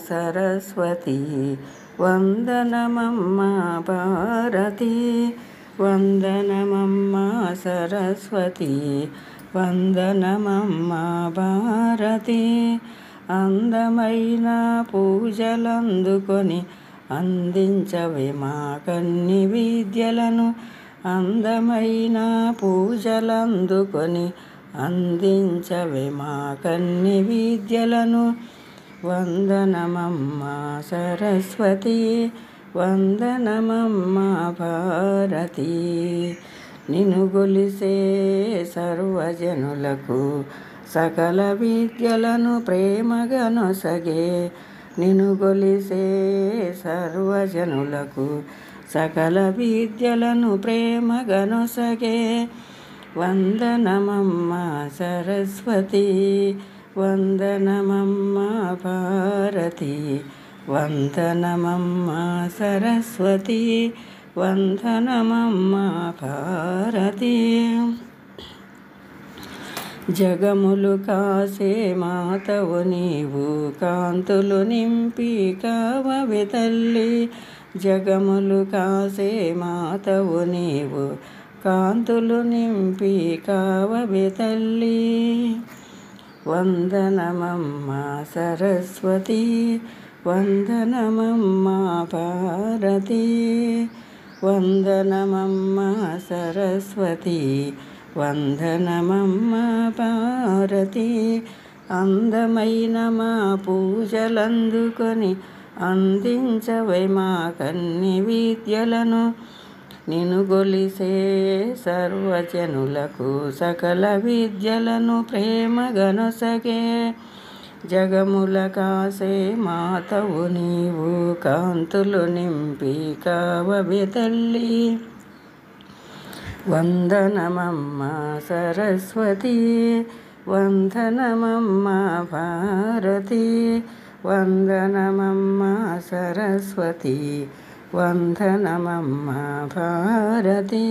సరస్వతి వందనమమ్మ భారతి వందనమమ్మ సరస్వతి వందనమమ్మ భారతి అందమైన పూజలందుకొని అందించవే మా కన్ని విద్యలను అందమైన పూజలందుకొని అందించవే మా కన్ని విద్యలను వందనమమ్మ సరస్వతి వందనమమ్మ భారతి నిన్ను గొలిసే సర్వజనులకు సకల విద్యలను ప్రేమగా నొసగే నిన్ను గొలిసే సర్వజనులకు సకల విద్యలను ప్రేమగా నొసగే వందనమమ్మ సరస్వతి వందనమమ్మ భారతి వందనమమ్మ సరస్వతి వందనమమ్మ భారతి జగములు కాసే మాతవు నీవు కాంతులు నింపి కావవే తల్లి జగములు కాసే మాతవు నీవు కాంతులు నింపి కావవే తల్లి వందనమమ్మ సరస్వతి వందనమమ్మ భారతి వందనమమ్మ సరస్వతి వందనమమ్మ భారతి అందమైన మా పూజలందుకొని అందించవై మా కన్ని విద్యలను నిన్ను గొలిసే సర్వజనులకు సకల విద్యలను ప్రేమగా నొసగే జగముల కాసే మాతవు నీవు కాంతులు నింపి కావవే తల్లి వందనమమ్మ సరస్వతి వందనమమ్మ భారతి వందనమమ్మ సరస్వతి వందనమమ్మ భారతి